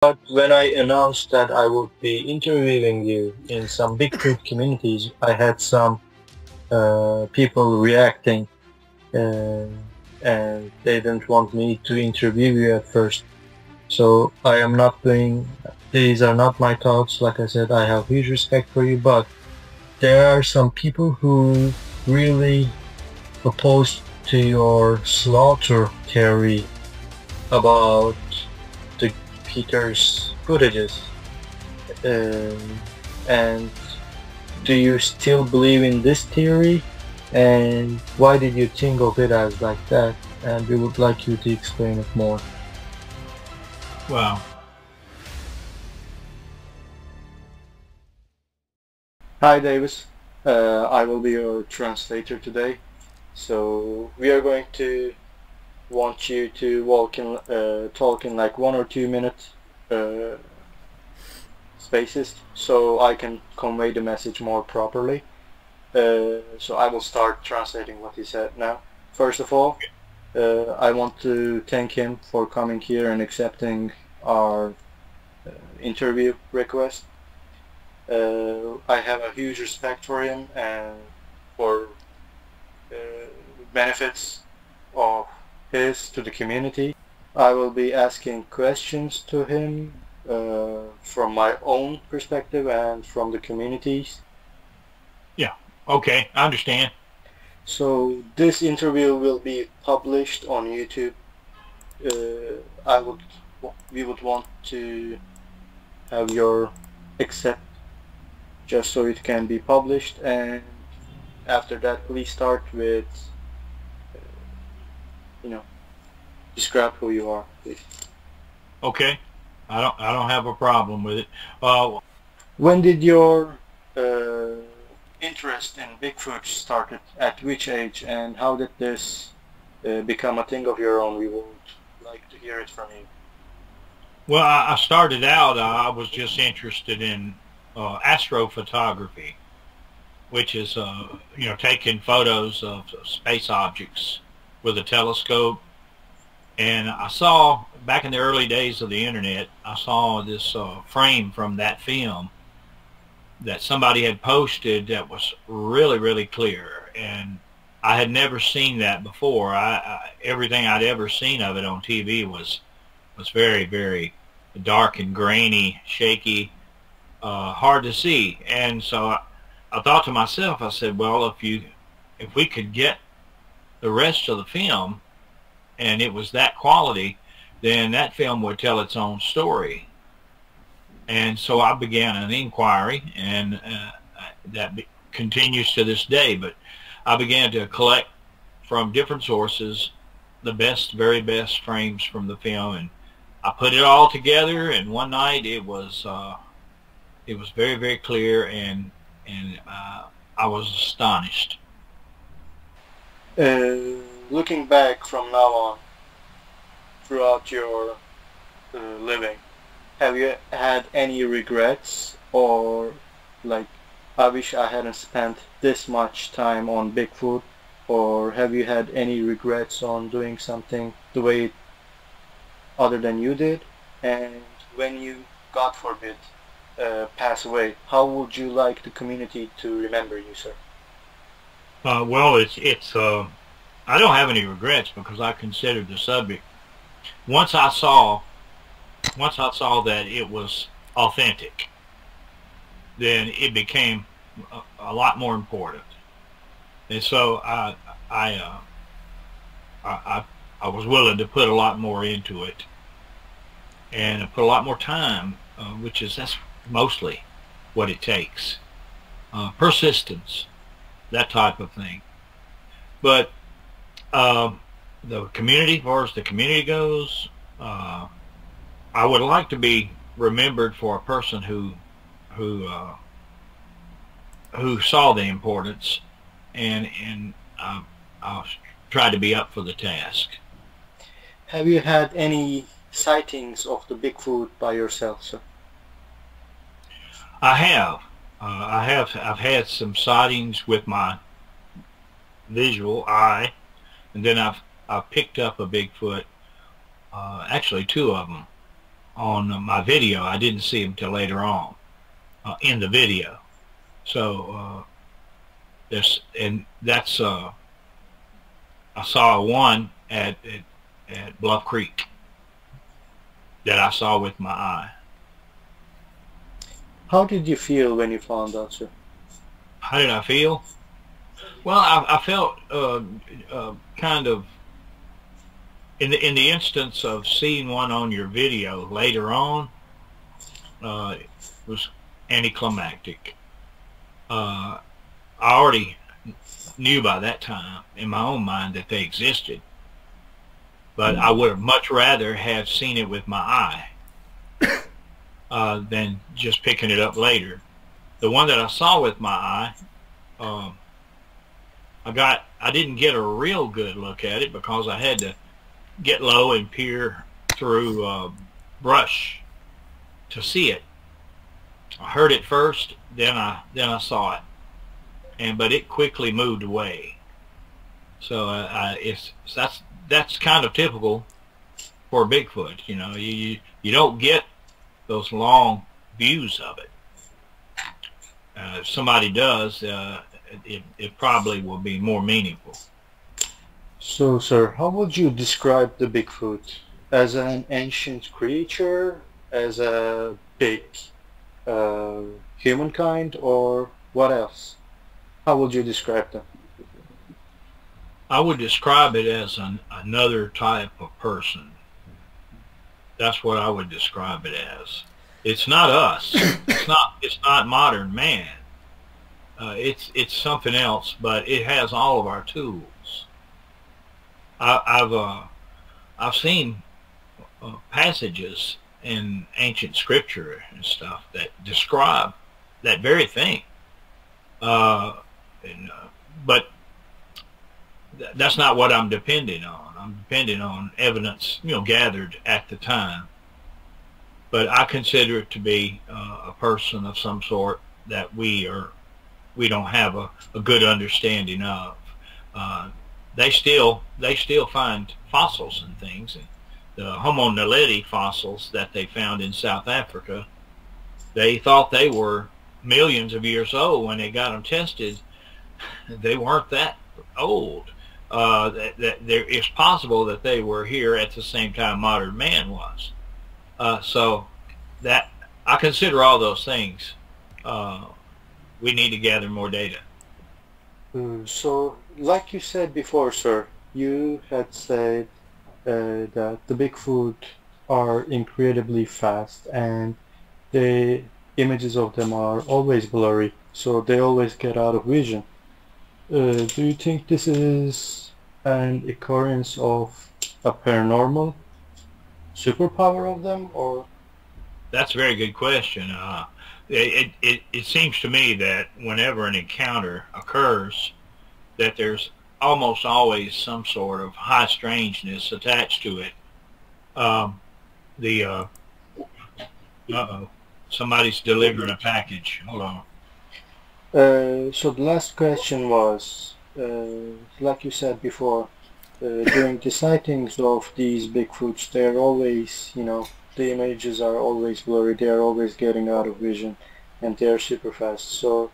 But when I announced that I would be interviewing you in some Bigfoot communities, I had some people reacting, uh, and they didn't want me to interview you at first. So I am not doing. These are not my thoughts. Like I said, I have huge respect for you, but there are some people who really opposed to your slaughter theory about the Peter's footages. And do you still believe in this theory? And why did you think of it as like that? And we would like you to explain it more. Well, Hi Davis, I will be your translator today. So we are going to want you to talk in like 1 or 2 minute spaces, so I can convey the message more properly. So I will start translating what he said now. First of all, I want to thank him for coming here and accepting our interview request. I have a huge respect for him and for benefits of his to the community. I will be asking questions to him from my own perspective and from the communities. yeah, okay, I understand. So this interview will be published on YouTube. We would want to have your accept just so it can be published, and after that please start with describe who you are, please. Okay, I don't have a problem with it. When did your interest in Bigfoot started? At which age, and how did this become a thing of your own? We would like to hear it from you. Well, I started out, I was just interested in astrophotography, which is, taking photos of space objects with a telescope. And I saw, back in the early days of the internet, I saw this frame from that film that somebody had posted that was really, really clear. And I had never seen that before. Everything I'd ever seen of it on TV was very, very dark and grainy, shaky, hard to see. And so I thought to myself, I said, well, if we could get the rest of the film and it was that quality, then that film would tell its own story. And so I began an inquiry, and that continues to this day. But I began to collect from different sources the best, very best frames from the film, and I put it all together. And one night it was very, very clear, and I was astonished. Looking back from now on, throughout your living, have you had any regrets, or like, I wish I hadn't spent this much time on Bigfoot, or have you had any regrets on doing something the way other than you did? And when you, God forbid, pass away, how would you like the community to remember you, sir? Well, I don't have any regrets because I considered the subject. Once I saw that it was authentic, then it became a lot more important. And so I was willing to put a lot more into it and put a lot more time, that's mostly what it takes. Persistence, that type of thing. But the community, as far as the community goes, I would like to be remembered for a person who saw the importance, and I'll try to be up for the task. Have you had any sightings of the Bigfoot by yourself, sir? I have. I've had some sightings with my visual eye, and then I've picked up a Bigfoot, actually two of them, on my video. I didn't see him till later on in the video. So that's I saw one at Bluff Creek that I saw with my eye. How did you feel when you found out, sir? How did I feel? Well, I felt kind of in the instance of seeing one on your video later on. It was anticlimactic. I already knew by that time in my own mind that they existed, but I would have much rather have seen it with my eye than just picking it up later. The one that I saw with my eye, I didn't get a real good look at it because I had to get low and peer through brush to see it. I heard it first, then I saw it, but it quickly moved away. So that's kind of typical for Bigfoot. You know, you don't get those long views of it. If somebody does, it probably will be more meaningful. So, sir, how would you describe the Bigfoot? As an ancient creature, as a big humankind, or what else? How would you describe them? I would describe it as another type of person. That's what I would describe it as. It's not us. It's not modern man. It's something else, but it has all of our tools. I've seen passages in ancient scripture and stuff that describe that very thing. But that's not what I'm depending on. I'm depending on evidence, gathered at the time. But I consider it to be a person of some sort that we don't have a good understanding of. They still find fossils and things. The Homo naledi fossils that they found in South Africa, they thought they were millions of years old when they got them tested. They weren't that old. It's possible that they were here at the same time modern man was. So that I consider all those things. We need to gather more data. So, like you said before, sir, you had said that the Bigfoot are incredibly fast and the images of them are always blurry, so they always get out of vision. Do you think this is an occurrence of a paranormal superpower of them, or? That's a very good question. It seems to me that whenever an encounter occurs, that there's almost always some sort of high strangeness attached to it. Somebody's delivering a package. Hold on. So the last question was, like you said before, during the sightings of these Bigfoots, they're always, the images are always blurry, they're always getting out of vision, and they're super fast. So,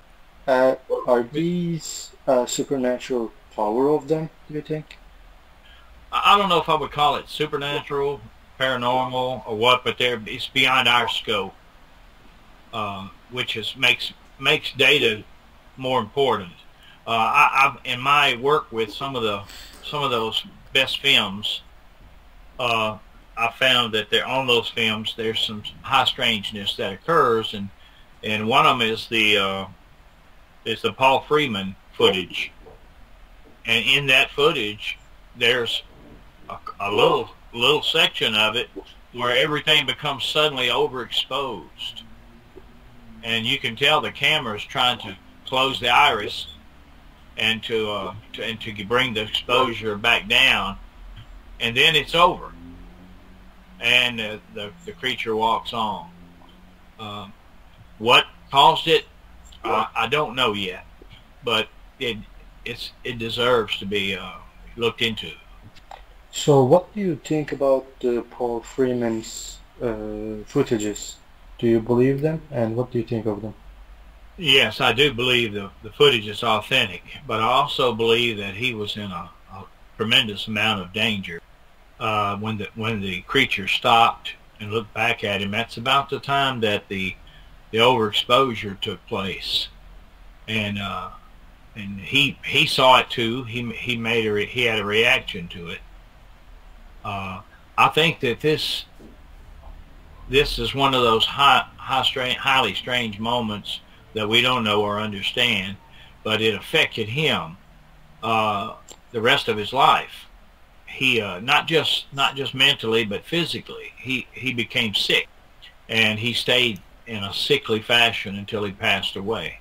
are these supernatural power of them, do you think? I don't know if I would call it supernatural, paranormal, or what, but it's beyond our scope, which makes data more important. I've in my work with some of those best films, I found that on those films there's some high strangeness that occurs, and one of them is the Paul Freeman footage, and in that footage there's a little section of it where everything becomes suddenly overexposed, and you can tell the camera is trying to close the iris and to bring the exposure back down, and then it's over, and the creature walks on. What caused it, I don't know yet, but it deserves to be looked into. So what do you think about the Paul Freeman's footages. Do you believe them, and what do you think of them? Yes, I do believe the footage is authentic, but I also believe that he was in a tremendous amount of danger when the creature stopped and looked back at him. That's about the time that the overexposure took place, and he saw it too. He had a reaction to it. I think that this is one of those highly strange moments that we don't know or understand, but it affected him the rest of his life. He not just mentally, but physically. He became sick, and he stayed in a sickly fashion until he passed away.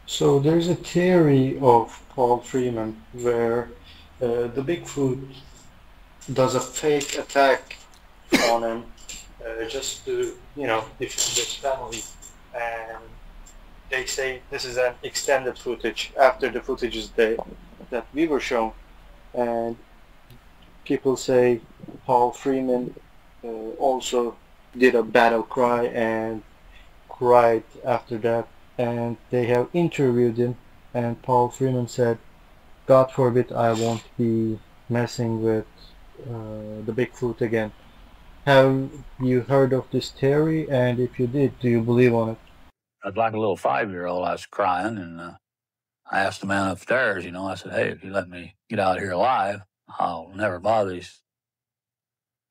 So there's a theory of Paul Freeman where the Bigfoot does a fake attack on him just to, defend his family. And they say this is an extended footage after the footages that we were shown. And people say Paul Freeman also did a battle cry and cried after that. And they have interviewed him, and Paul Freeman said, "God forbid I won't be messing with the Bigfoot again." Have you heard of this theory? And if you did, do you believe on it? I'd like a little 5-year-old. I was crying, and I asked the man upstairs, I said, "Hey, if you let me get out of here alive, I'll never bother these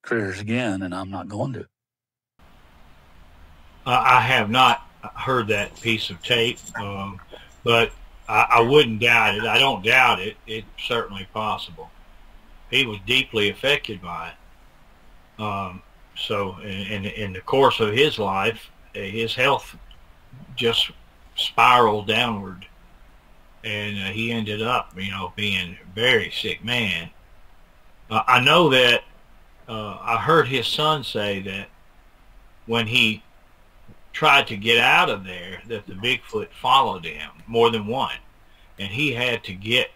critters again, and I'm not going to." I have not heard that piece of tape, but I wouldn't doubt it. I don't doubt it. It's certainly possible. He was deeply affected by it. So in the course of his life, his health just spiraled downward, and he ended up, being a very sick man. I know that I heard his son say that when he tried to get out of there, that the Bigfoot followed him more than one, and he had to get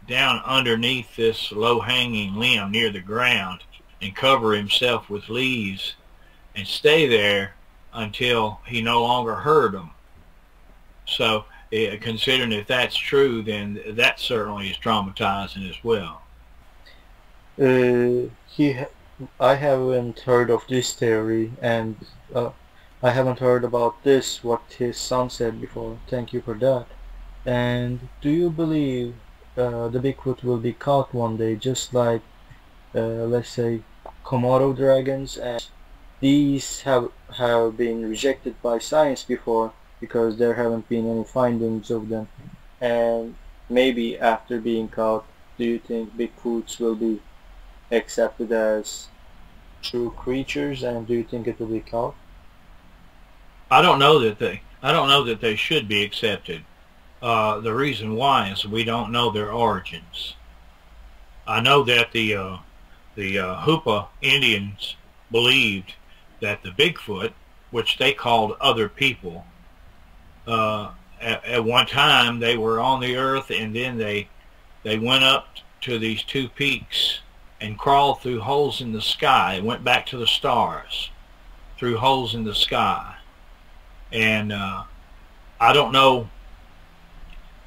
down underneath this low-hanging limb near the ground and cover himself with leaves and stay there until he no longer heard them. So considering if that's true, then that certainly is traumatizing as well. I haven't heard of this theory, and I haven't heard about this, what his son said before. Thank you for that. And do you believe the Bigfoot will be caught one day, just like, let's say, Komodo dragons? And these have been rejected by science before because there haven't been any findings of them. And maybe after being caught, do you think Bigfoots will be accepted as true creatures, and do you think it will be caught? I don't know that they should be accepted. The reason why is we don't know their origins. I know that the Hoopa Indians believed that the Bigfoot, which they called other people, at one time they were on the earth, and then they went up to these two peaks and crawled through holes in the sky and went back to the stars through holes in the sky. And I don't know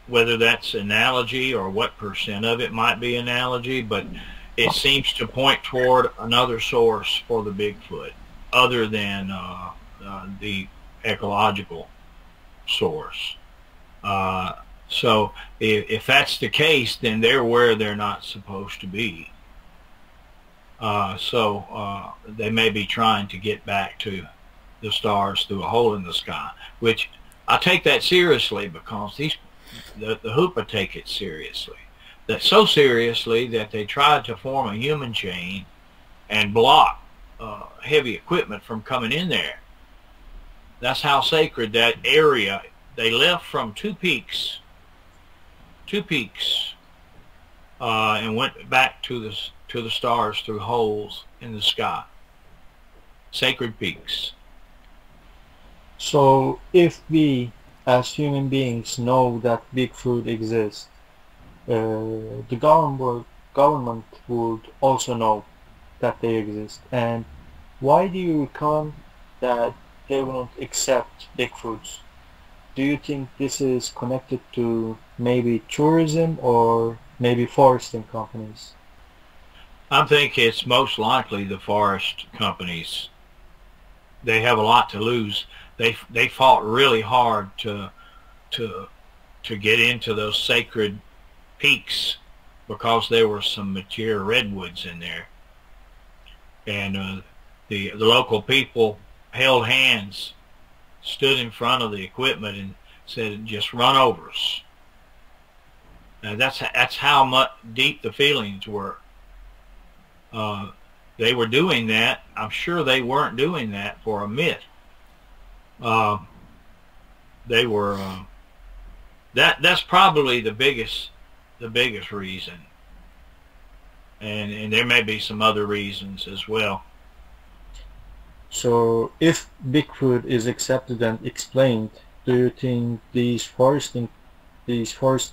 whether that's analogy or what percent of it might be analogy, but it seems to point toward another source for the Bigfoot other than the ecological source. So if that's the case, then they're where they're not supposed to be. So they may be trying to get back to the stars through a hole in the sky, which I take that seriously, because the Hoopa take it seriously. That so seriously that they tried to form a human chain and block heavy equipment from coming in there. That's how sacred that area. They left from two peaks, and went back to the stars through holes in the sky. Sacred peaks. So if we as human beings know that Bigfoot exists, the government would also know that they exist, and Why do you reckon that they won't accept Bigfoots? Do you think this is connected to maybe tourism or maybe foresting companies? I think it's most likely the forest companies. They have a lot to lose. They fought really hard to to get into those sacred peaks because there were some mature redwoods in there, and the local people held hands, stood in front of the equipment, and said, "Just run over us." That's how much deep the feelings were. Uh, they were doing that. I'm sure they weren't doing that for a myth. Uh, they were. That's probably the biggest reason, and there may be some other reasons as well. So if Bigfoot is accepted and explained, do you think these forest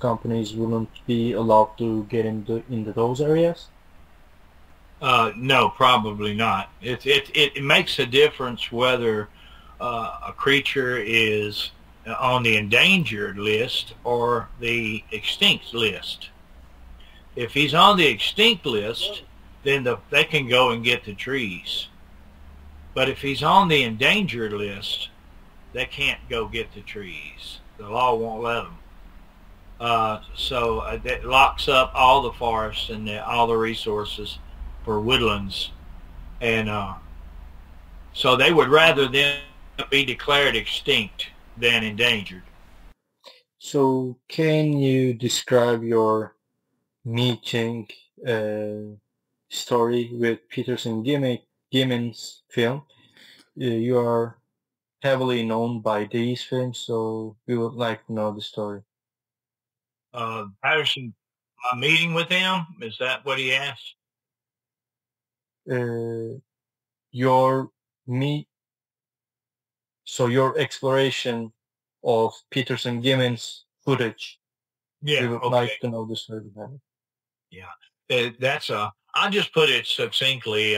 companies wouldn't be allowed to get into those areas? No, probably not. It makes a difference whether a creature is on the endangered list or the extinct list. If he's on the extinct list, then they can go and get the trees. But if he's on the endangered list, they can't go get the trees. The law won't let them. So that locks up all the forests and all the resources for woodlands. And so they would rather them be declared extinct than endangered. So can you describe your meeting story with Gimlin's film? You are heavily known by these films, so we would like to know the story. Patterson, my meeting with him, is that what he asked? Your meet So your exploration of Patterson-Gimlin's footage, we Yeah, would okay. like to know the story behind it. Yeah. I just put it succinctly.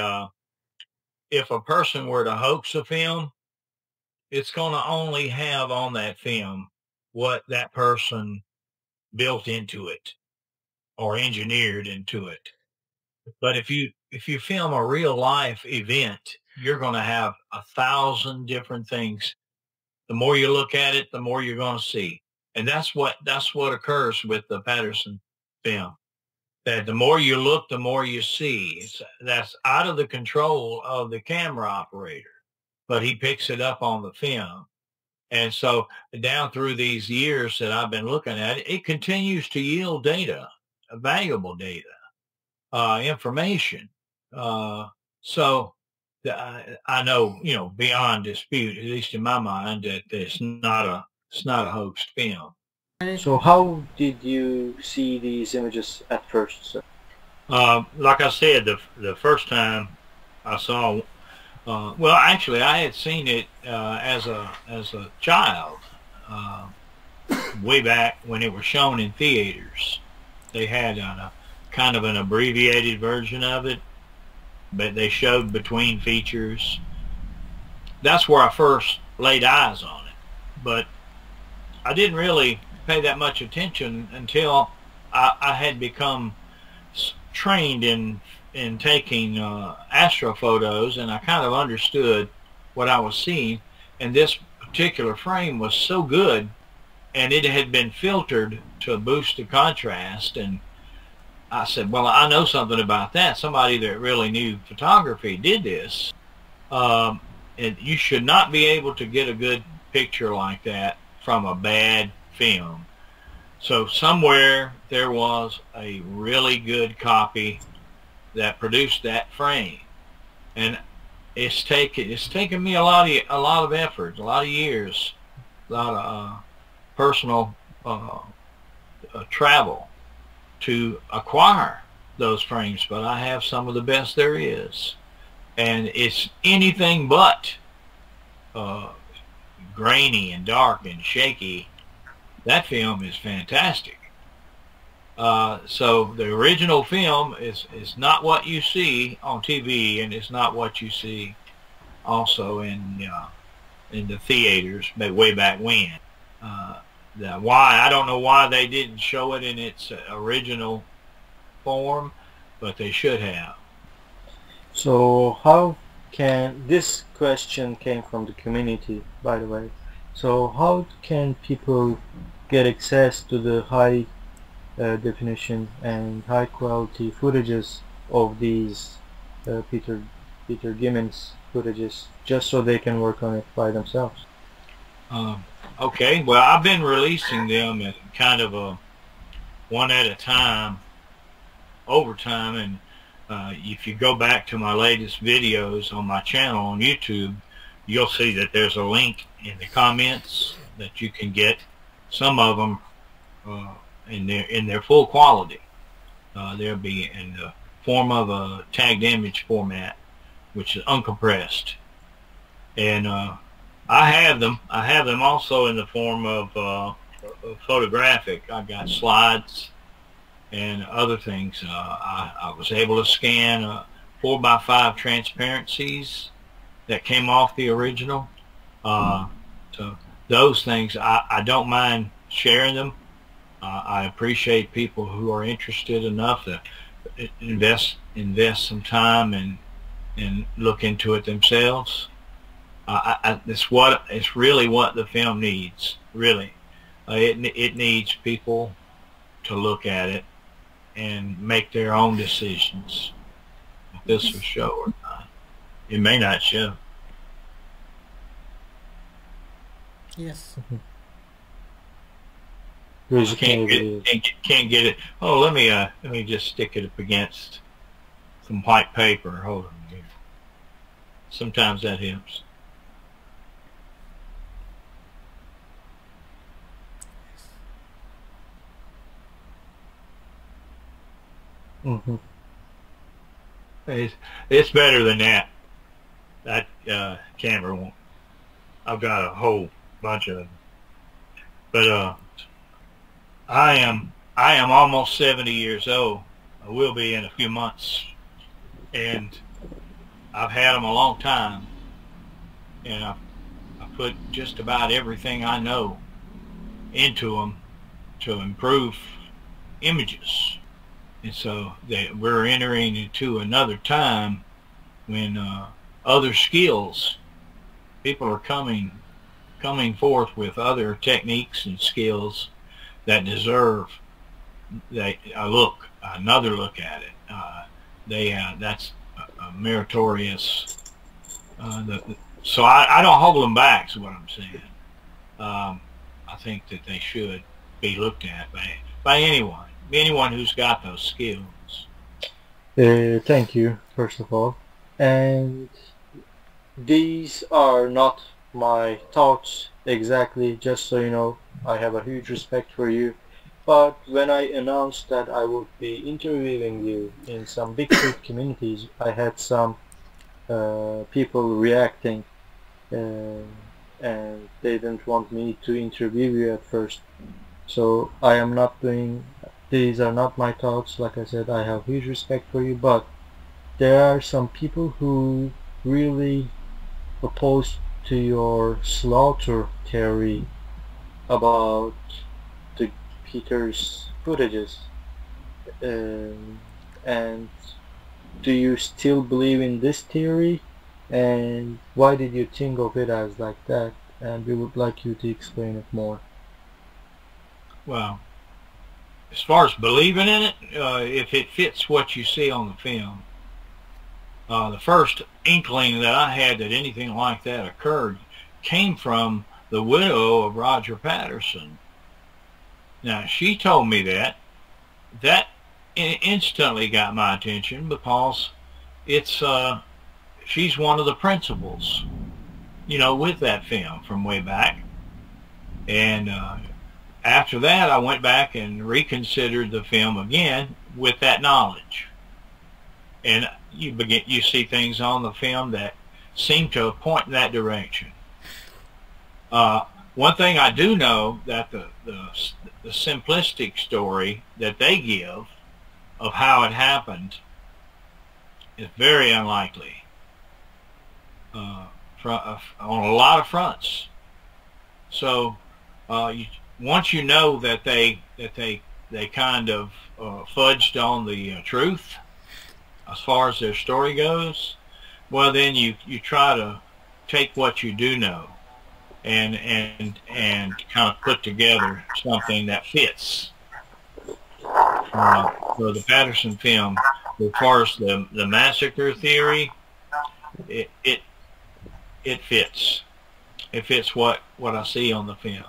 If a person were to hoax a film, it's going to only have on that film what that person built into it or engineered into it. But if you film a real life event, you're going to have 1,000 different things. The more you look at it, the more you're going to see. And that's what occurs with the Patterson film. That the more you look, the more you see. That's out of the control of the camera operator, but he picks it up on the film. And so down through these years that I've been looking at it, it continues to yield data, valuable data, information. Uh, so I know, beyond dispute, at least in my mind, that it's not a hoaxed film. So how did you see these images at first, sir? Like I said, the first time I saw, well, actually, I had seen it as a child, way back when it was shown in theaters. They had a kind of an abbreviated version of it, but they showed between features. That's where I first laid eyes on it, but I didn't really pay that much attention until I had become trained in taking astrophotos, and I kind of understood what I was seeing. And this particular frame was so good, and it had been filtered to boost the contrast. And I said, well, I know something about that. Somebody that really knew photography did this. And you should not be able to get a good picture like that from a bad film. So somewhere there was a really good copy that produced that frame, and it's taken me a lot of effort, a lot of years, a lot of personal travel to acquire those frames. But I have some of the best there is, and it's anything but grainy and dark and shaky. That film is fantastic. So the original film is not what you see on TV, and it's not what you see also in the theaters, but way back when. Why, I don't know why they didn't show it in its original form, but they should have. So how can, this question came from the community, by the way. So how can people get access to the high definition and high quality footages of these Peter Gimlin's footages, just so they can work on it by themselves? Okay, well, I've been releasing them at kind of a one at a time over time, and if you go back to my latest videos on my channel on YouTube, you'll see that there's a link in the comments that you can get some of them in their full quality. They'll be in the form of a tagged image format, which is uncompressed, and I have them also in the form of photographic. I've got slides and other things. I was able to scan 4x5 transparencies that came off the original. So those things, I don't mind sharing them. I appreciate people who are interested enough to invest some time and look into it themselves. It's really what the film needs. Really, it needs people to look at it and make their own decisions if this will show or not. It may not show. Yes. Can't get it. Oh, let me just stick it up against some white paper. Hold on here. Sometimes that helps. Mm-hmm. It's better than that. That camera won't. I've got a whole bunch of them. But I am almost 70 years old. I will be in a few months, and I've had them a long time, and I put just about everything I know into them to improve images. And so we're entering into another time when other skills, people are coming forth with other techniques and skills that deserve another look at it. That's meritorious. So I don't hold them back, is what I'm saying. I think that they should be looked at by anyone who's got those skills. Thank you, first of all. And these are not my thoughts exactly, just so you know. I have a huge respect for you. But when I announced that I would be interviewing you in some Bigfoot communities, I had some people reacting, and they didn't want me to interview you at first. So I am not doing, these are not my thoughts. Like I said, I have huge respect for you, but there are some people who really oppose to your slaughter theory about the Peter's footages. And do you still believe in this theory? And why did you think of it as like that? And we would like you to explain it more. Well, as far as believing in it, if it fits what you see on the film, the first inkling that I had that anything like that occurred came from the widow of Roger Patterson. Now, she told me that. That instantly got my attention because it's she's one of the principals, with that film from way back. And after that, I went back and reconsidered the film again with that knowledge. And you see things on the film that seem to point in that direction. One thing I do know, that the simplistic story that they give of how it happened is very unlikely. on a lot of fronts. So once you know that they kind of fudged on the truth as far as their story goes, well, then you try to take what you do know and kind of put together something that fits. So the Patterson film, as far as the massacre theory, it fits. It fits what I see on the film.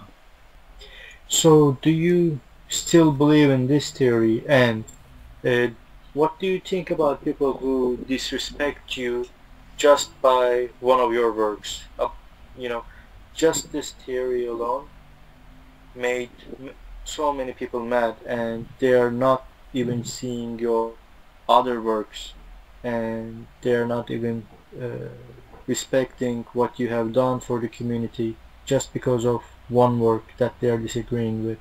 So do you still believe in this theory, and what do you think about people who disrespect you just by one of your works? You know, just this theory alone made so many people mad, and they are not even seeing your other works, and they are not even respecting what you have done for the community just because of one work that they are disagreeing with.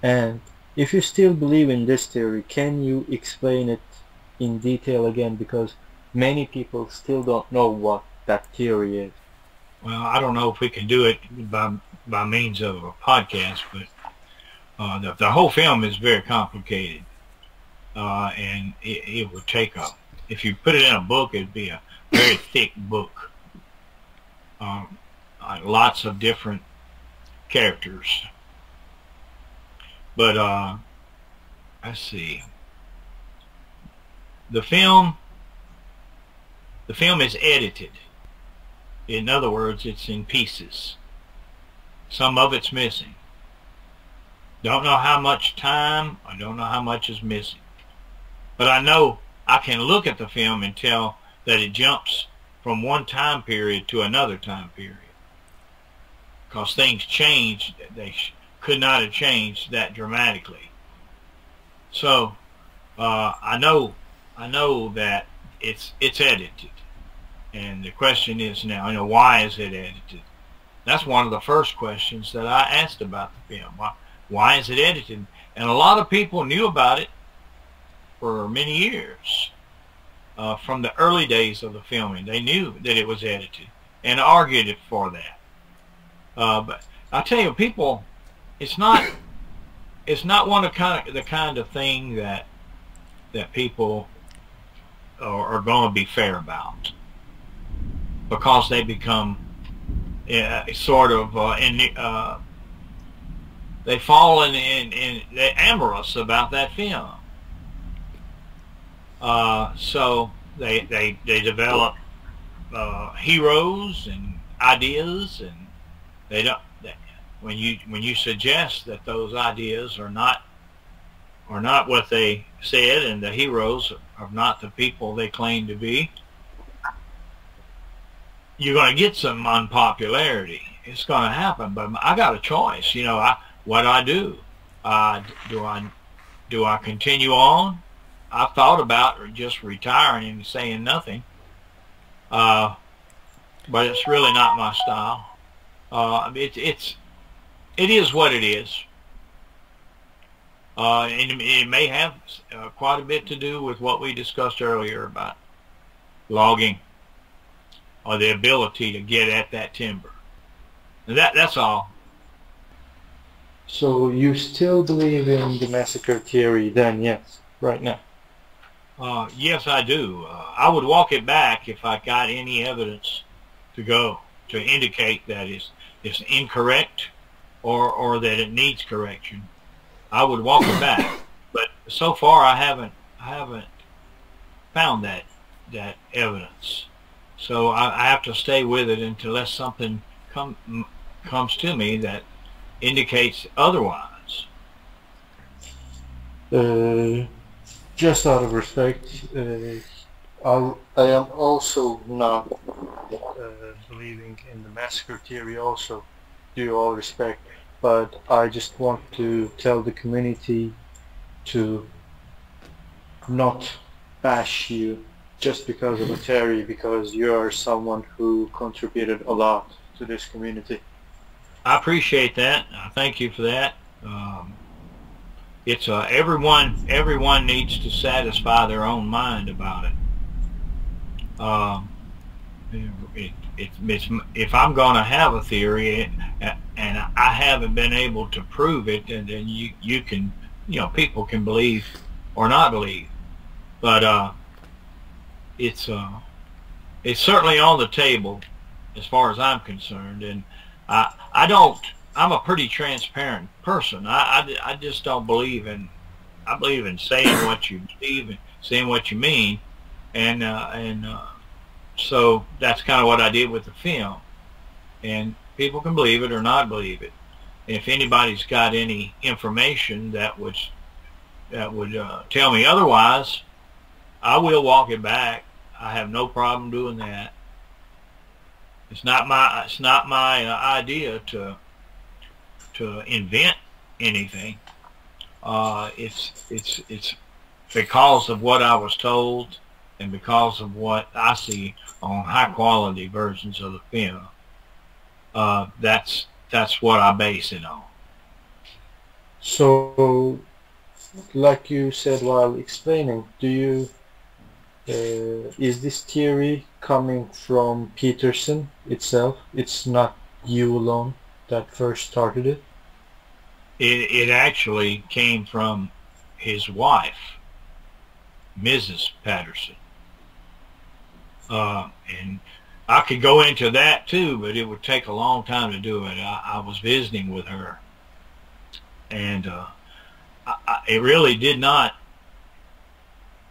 And if you still believe in this theory, can you explain it in detail again, because many people still don't know what that theory is? Well, I don't know if we can do it by means of a podcast, but the whole film is very complicated, and it would take if you put it in a book, it'd be a very thick book. Lots of different characters. But let's see. The film is edited. In other words, it's in pieces. Some of it's missing. Don't know how much time, I don't know how much is missing. But I know I can look at the film and tell that it jumps from one time period to another time period. Because things changed. They could not have changed that dramatically. So I know that it's edited. And the question is now, why is it edited? That's one of the first questions that I asked about the film. Why is it edited? And a lot of people knew about it for many years. From the early days of the filming, they knew that it was edited and argued for that. But I tell you, people, it's not one of the kind of thing that people are going to be fair about, because they become sort of they fall in they're amorous about that film. So they develop heroes and ideas, and they don't. When you suggest that those ideas are not what they said, and the heroes are not the people they claim to be, you're going to get some unpopularity. It's going to happen. But I got a choice. What I do. Do I continue on? I've thought about just retiring and saying nothing. But it's really not my style. It is what it is. And it may have quite a bit to do with what we discussed earlier about logging, or the ability to get at that timber. And that's all. So you still believe in the massacre theory then, yes, right now? Yes, I do. I would walk it back if I got any evidence to indicate that it's incorrect or that it needs correction. I would walk it back. But so far I haven't found that evidence. So I have to stay with it unless something comes to me that indicates otherwise. Just out of respect, I am also not believing in the massacre theory also, due all respect, but I just want to tell the community to not bash you just because of a theory, because you are someone who contributed a lot to this community. I appreciate that. I thank you for that. It's everyone needs to satisfy their own mind about it. if I'm going to have a theory and I haven't been able to prove it, and then you can, people can believe or not believe, but it's certainly on the table as far as I'm concerned, and I'm a pretty transparent person. I just don't believe in, I believe in saying what you believe and saying what you mean, and so that's kind of what I did with the film, and people can believe it or not believe it. If anybody's got any information that would tell me otherwise, I will walk it back. I have no problem doing that. It's not my idea to invent anything. It's because of what I was told and because of what I see on high quality versions of the film. That's what I base it on. So, like you said while explaining, do you is this theory coming from Peterson itself? It's not you alone that first started it? It actually came from his wife, Mrs. Patterson. And I could go into that too, but it would take a long time to do it. I was visiting with her, and it really did not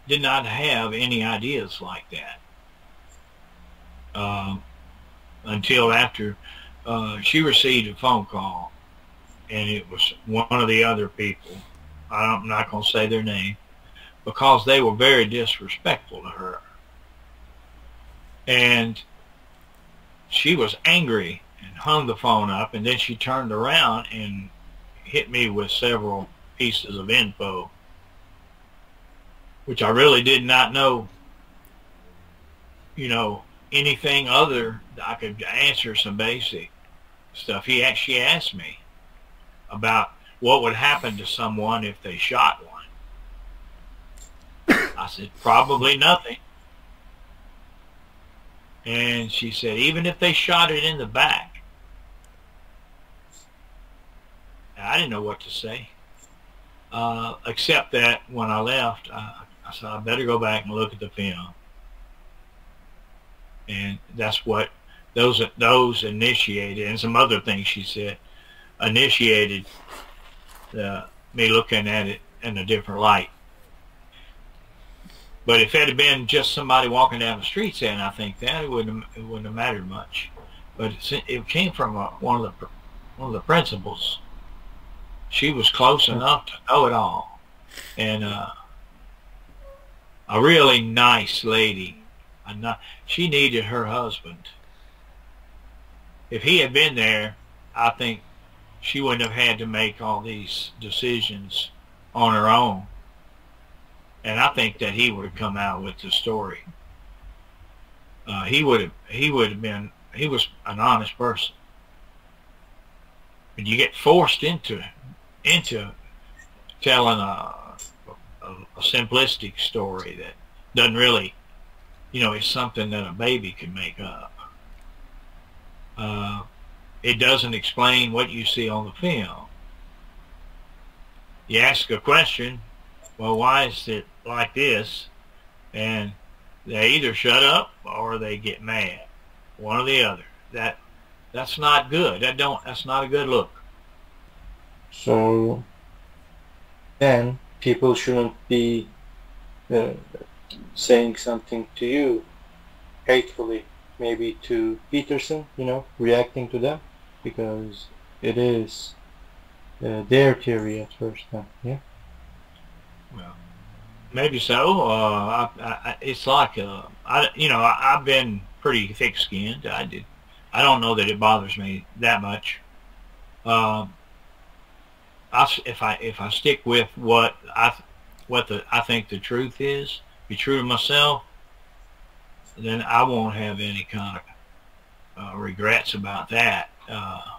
have any ideas like that until after she received a phone call, and it was one of the other people. I'm not going to say their name because they were very disrespectful to her. And she was angry and hung the phone up, and then she turned around and hit me with several pieces of info, which I really did not know, anything other. I could answer some basic stuff. She asked me about what would happen to someone if they shot one. I said, probably nothing. And she said, even if they shot it in the back. I didn't know what to say, except that when I left, I said, I better go back and look at the film. And that's what those initiated, and some other things she said, initiated me looking at it in a different light. But if it had been just somebody walking down the street saying, I think that, it wouldn't have mattered much. But it came from one of the principals. She was close enough to know it all, and a really nice lady. She needed her husband. If he had been there, I think she wouldn't have had to make all these decisions on her own. And I think that he would have come out with the story. He was an honest person. But you get forced into telling a simplistic story that doesn't really, it's something that a baby can make up. It doesn't explain what you see on the film. You ask a question, well, why is it like this? And they either shut up or they get mad. One or the other. That's not good. That's not a good look. So then people shouldn't be saying something to you hatefully, maybe to Peterson, reacting to them, because it is their theory at first. Yeah. Well, maybe so. It's like I've been pretty thick-skinned. I don't know that it bothers me that much. If I stick with what I think the truth is, be true to myself, then I won't have any kind of regrets about that. I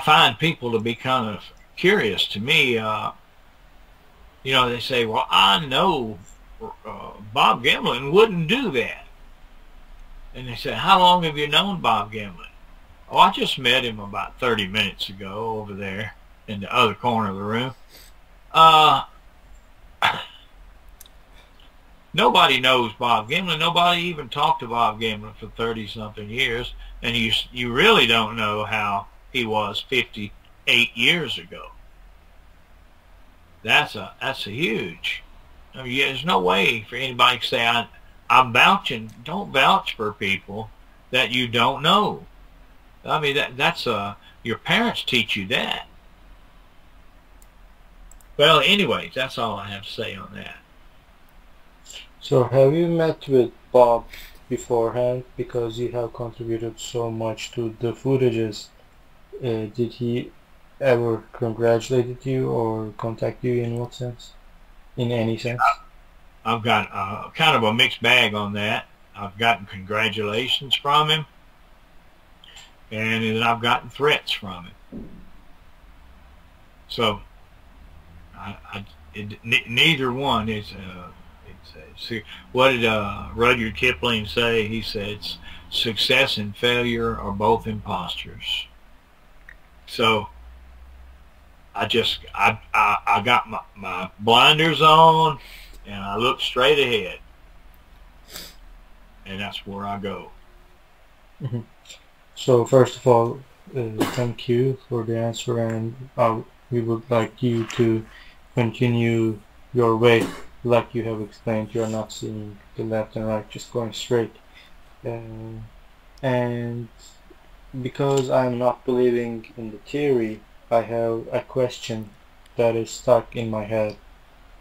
find people to be kind of curious to me. They say, well, I know Bob Gimlin wouldn't do that. And they said, how long have you known Bob Gimlin? Oh, I just met him about 30 minutes ago over there in the other corner of the room. Nobody knows Bob Gimlin. Nobody even talked to Bob Gimlin for 30-something years. And you really don't know how he was 58 years ago. That's a huge. I mean, there's no way for anybody to say, I'm vouching. Don't vouch for people that you don't know. I mean, that's your parents teach you that. Well, anyways, that's all I have to say on that. So have you met with Bob beforehand, because you have contributed so much to the footages? Did he ever congratulated you or contact you in what sense? In any sense? I've got kind of a mixed bag on that. I've gotten congratulations from him, and then I've gotten threats from him. So neither one is. What did Rudyard Kipling say? He said, "Success and failure are both impostures." So I got my blinders on, and I look straight ahead, and that's where I go. Mm-hmm. So first of all, thank you for the answer, and we would like you to continue your way. Like you have explained, you are not seeing the left and right, just going straight. And because I'm not believing in the theory, I have a question that is stuck in my head.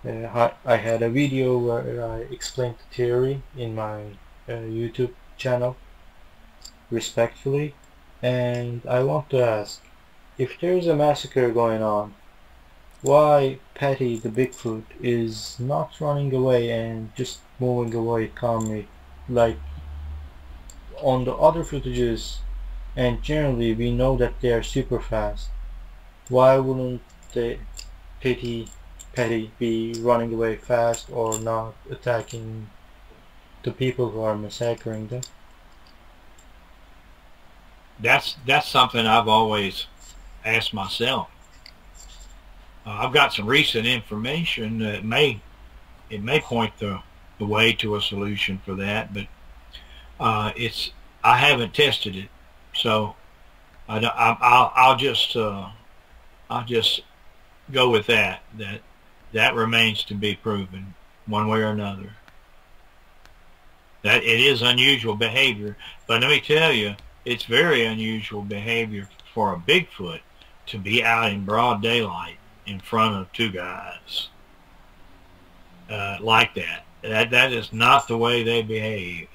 I had a video where I explained the theory in my YouTube channel, respectfully, and I want to ask, if there's a massacre going on, why Patty the Bigfoot is not running away and just moving away calmly like on the other footages, and generally we know that they are super fast. Why wouldn't the Patty be running away fast or not attacking the people who are massacring them? That's something I've always asked myself. I've got some recent information that may point the way to a solution for that, but I haven't tested it, so I'll just go with that remains to be proven one way or another. That it is unusual behavior, but let me tell you, it's very unusual behavior for a Bigfoot to be out in broad daylight in front of two guys like that. That is not the way they behave.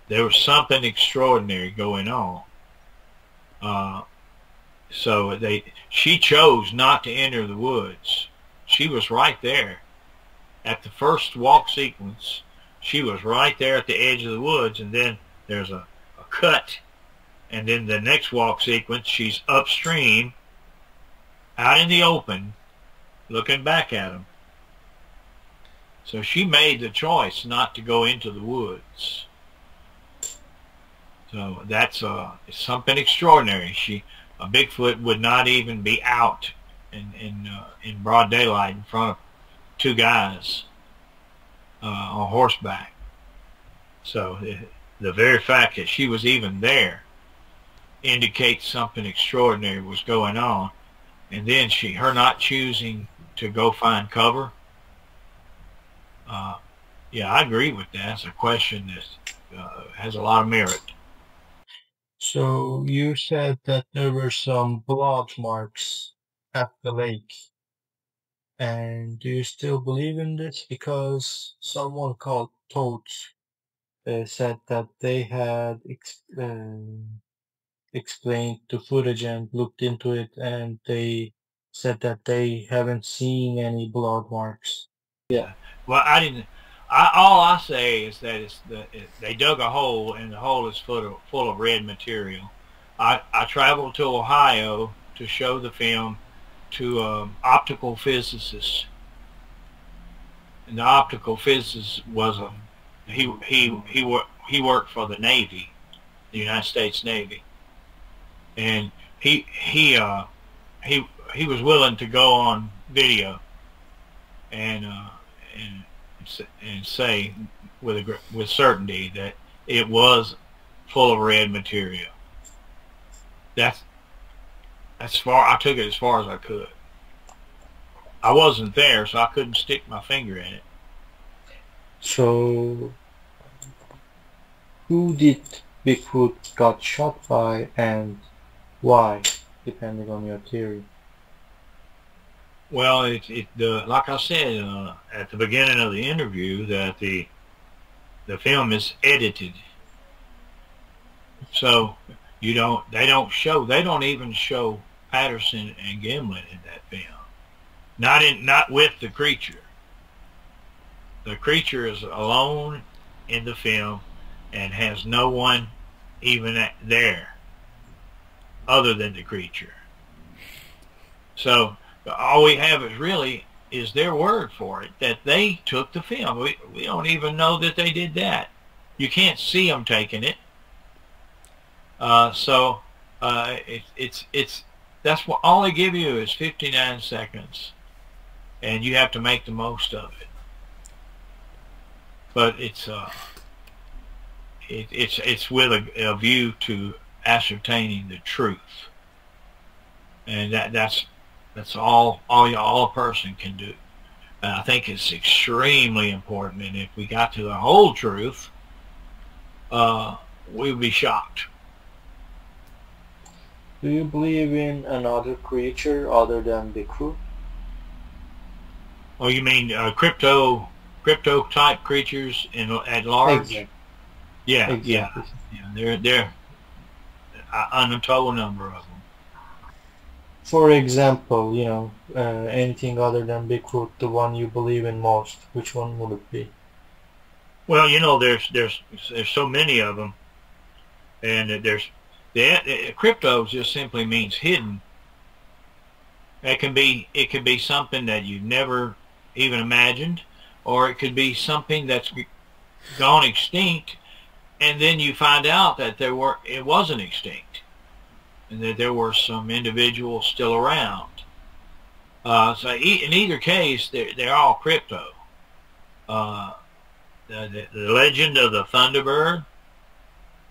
There was something extraordinary going on. So she chose not to enter the woods. She was right there at the first walk sequence. She was right there at the edge of the woods, and then there's a cut, and then the next walk sequence, she's upstream out in the open looking back at them. So she made the choice not to go into the woods. So that's something extraordinary. A Bigfoot would not even be out in broad daylight in front of two guys on horseback. So the very fact that she was even there indicates something extraordinary was going on. And then her not choosing to go find cover. Yeah, I agree with that. It's a question that has a lot of merit. So you said that there were some blood marks at the lake. And do you still believe in this? Because someone called Toads said that they had explained the footage and looked into it, and they said that they haven't seen any blood marks. Yeah. Well, I didn't. All I say is that they dug a hole, and the hole is full of red material. I traveled to Ohio to show the film to optical physicists, and the optical physicist was he he worked for the Navy, the United States Navy, and he was willing to go on video and say with certainty that it was full of red material. That's far. I took it as far as I could. I wasn't there, so I couldn't stick my finger in it. So, who did Bigfoot got shot by and why, depending on your theory? Well, like I said at the beginning of the interview, that the film is edited, so they don't even show Patterson and Gimlin in that film. Not with the creature. The creature is alone in the film and has no one even there other than the creature. So all we have is their word for it, that they took the film. We don't even know that they did that. You can't see them taking it. That's what all they give you is 59 seconds, and you have to make the most of it. But it's with a view to ascertaining the truth, and that's all a person can do. And I think it's extremely important. And if we got to the whole truth, we would be shocked. Do you believe in another creature other than Bigfoot? Oh, you mean crypto type creatures at large? Exactly. Yeah, exactly. yeah. They're an untold number of them. For example, anything other than Bigfoot, the one you believe in most, which one would it be? Well, there's so many of them, and crypto just simply means hidden. It could be something that you've never even imagined, or it could be something that's gone extinct, and then you find out that it wasn't extinct, and that there were some individuals still around. So in either case, they're all crypto. The legend of the Thunderbird,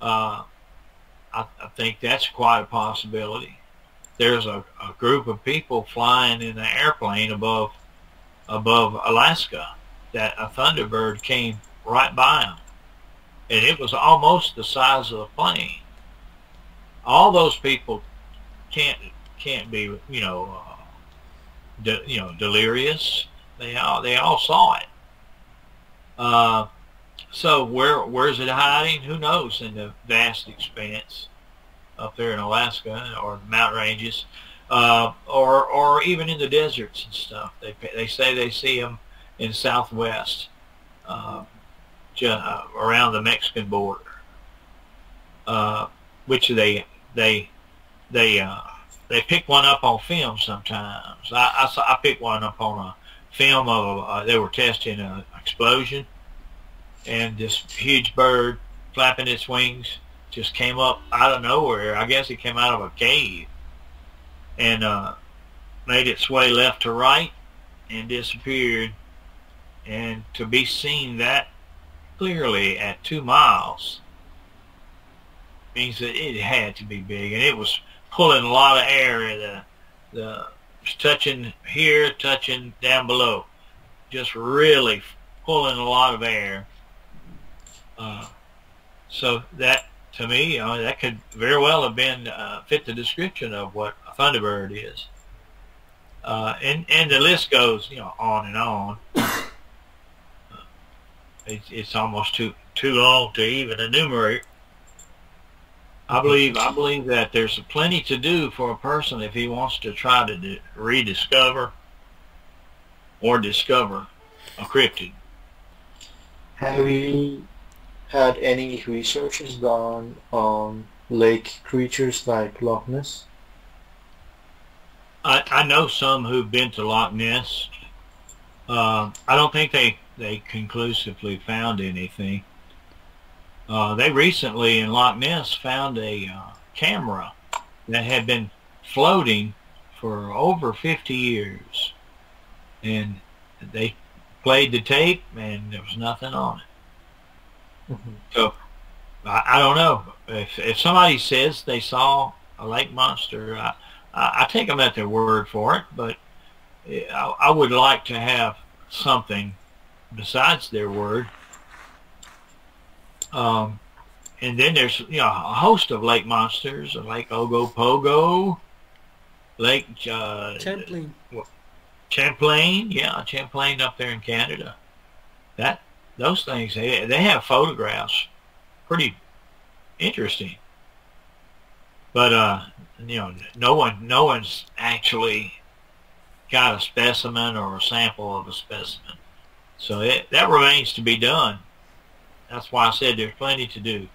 I think that's quite a possibility. There's a group of people flying in an airplane above Alaska that a Thunderbird came right by them, and it was almost the size of a plane. All those people can't be delirious. They all saw it. So where's it hiding? Who knows? In the vast expanse up there in Alaska or the mountain ranges, or even in the deserts and stuff. They say they see them in Southwest, around the Mexican border, which they pick one up on film sometimes. I picked one up on a film of they were testing an explosion, and this huge bird flapping its wings just came up out of nowhere. I guess it came out of a cave, and made its way left to right and disappeared. And to be seen that clearly at 2 miles means that it had to be big, and it was pulling a lot of air. Touching here, touching down below, just really pulling a lot of air. So that, to me, that could very well have been fit the description of what a Thunderbird is. And the list goes, on and on. It's almost too long to even enumerate. I believe that there's plenty to do for a person if he wants to try to rediscover or discover a cryptid. Have you had any researches done on lake creatures like Loch Ness? I know some who've been to Loch Ness. I don't think they conclusively found anything. They recently in Loch Ness found a camera that had been floating for over 50 years. And they played the tape and there was nothing on it. Mm-hmm. So I don't know. If somebody says they saw a lake monster, I take them at their word for it, but I would like to have something besides their word. And then there's a host of lake monsters, Lake Ogopogo, Lake Champlain. Champlain, yeah, Champlain up there in Canada. Those things they have photographs, pretty interesting. But no one's actually got a specimen or a sample of a specimen. So that remains to be done. That's why I said there's plenty to do.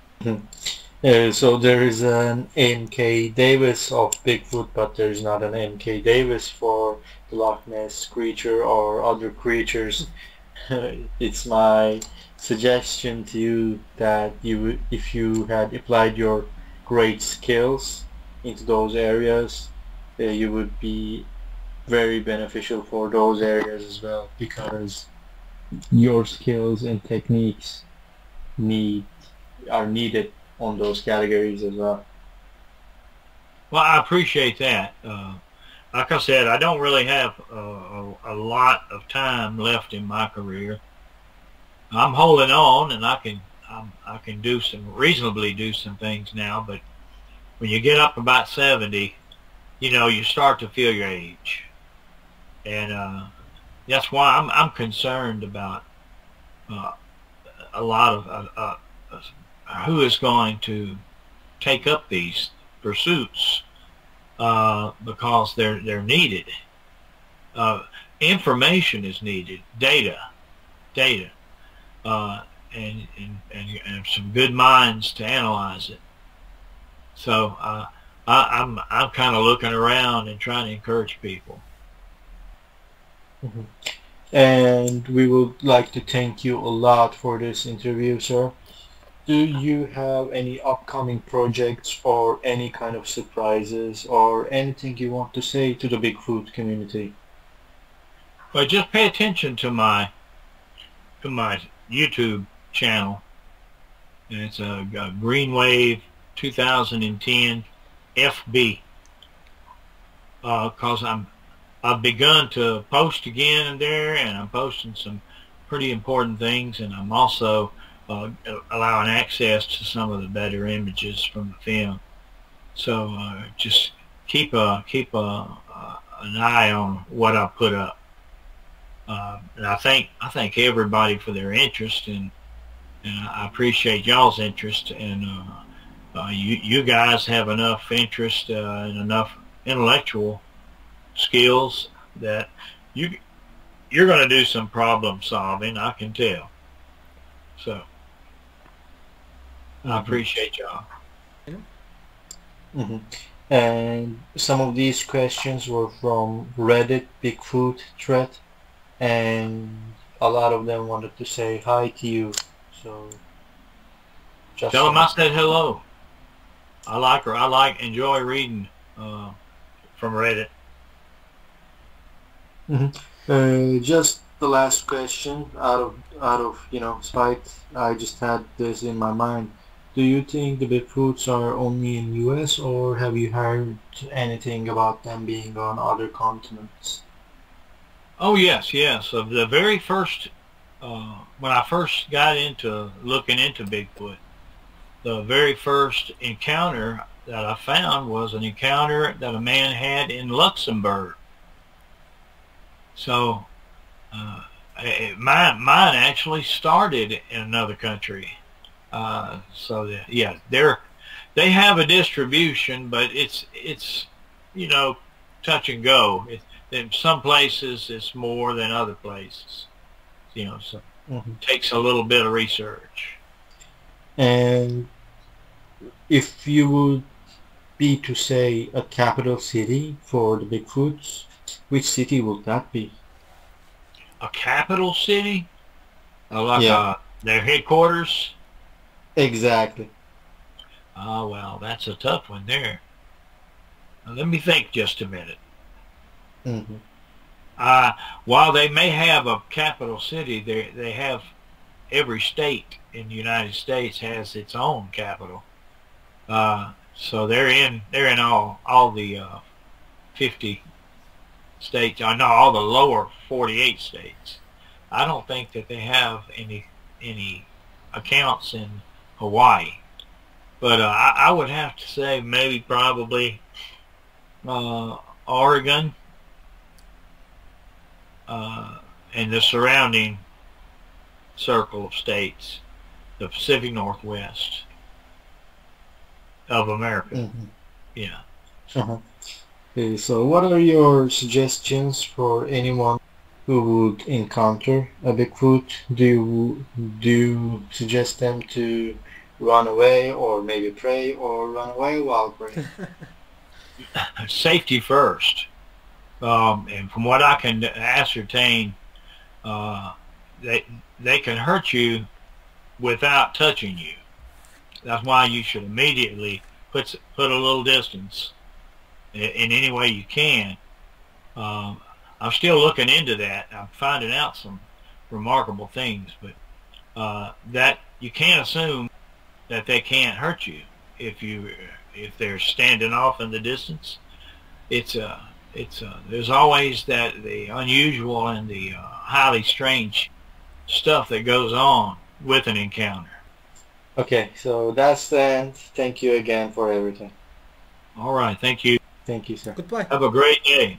So there is an m.k.davis of Bigfoot, but there's not an m.k.davis for the Loch Ness creature or other creatures. It's my suggestion to you that if you had applied your great skills into those areas, you would be very beneficial for those areas as well, because your skills and techniques are needed on those categories as well. Well, I appreciate that. Like I said, I don't really have a lot of time left in my career. I'm holding on, and I can reasonably do some things now. But when you get up about 70, you start to feel your age, and that's why I'm concerned about a lot of who is going to take up these pursuits, because they're needed. Information is needed, data, and some good minds to analyze it. So I'm kind of looking around and trying to encourage people. Mm-hmm. And we would like to thank you a lot for this interview, sir. Do you have any upcoming projects or any kind of surprises or anything you want to say to the Bigfoot community? Well, just pay attention to my YouTube channel. And it's a Green Wave 2010 FB. Because I've begun to post again there, and I'm posting some pretty important things, and I'm also allowing access to some of the better images from the film. So just keep an eye on what I put up. And I thank everybody for their interest, and I appreciate y'all's interest. And you guys have enough interest and enough intellectual skills that you're going to do some problem solving, I can tell. So I appreciate y'all. Mm-hmm. And some of these questions were from Reddit Bigfoot thread, and a lot of them wanted to say hi to you. So just tell them I said hello. Enjoy reading from Reddit. Mm-hmm. Just the last question, out of spite, I just had this in my mind. Do you think the Bigfoots are only in US, or have you heard anything about them being on other continents? Oh yes. Of the very first, when I first got into looking into Bigfoot, the very first encounter that I found was an encounter that a man had in Luxembourg. So mine actually started in another country. Yeah, they have a distribution, but it's touch and go. In some places it's more than other places. So it takes a little bit of research. And if you would be to say a capital city for the Bigfoots, which city would that be? A capital city? Like Yeah. their headquarters? Exactly. Ah, well, that's a tough one there. Now, let me think just a minute. Mm-hmm. While they may have a capital city, they have every state in the United States has its own capital. So they're in all the 50 states. I know all the lower 48 states. I don't think that they have any accounts in Hawaii. But I would have to say maybe probably Oregon and the surrounding circle of states, the Pacific Northwest of America. Mm-hmm. Yeah. Uh-huh. Okay, so what are your suggestions for anyone who would encounter a Bigfoot? Do you suggest them to run away, or maybe pray, or run away while praying? Safety first. And from what I can ascertain, uh, they can hurt you without touching you. That's why you should immediately put a little distance in any way you can. I'm still looking into that. I'm finding out some remarkable things, but that you can't assume that they can't hurt you if they're standing off in the distance. There's always the unusual and the highly strange stuff that goes on with an encounter. Okay, so that's the end. Thank you again for everything. All right, thank you. Thank you, sir. Goodbye. Have a great day.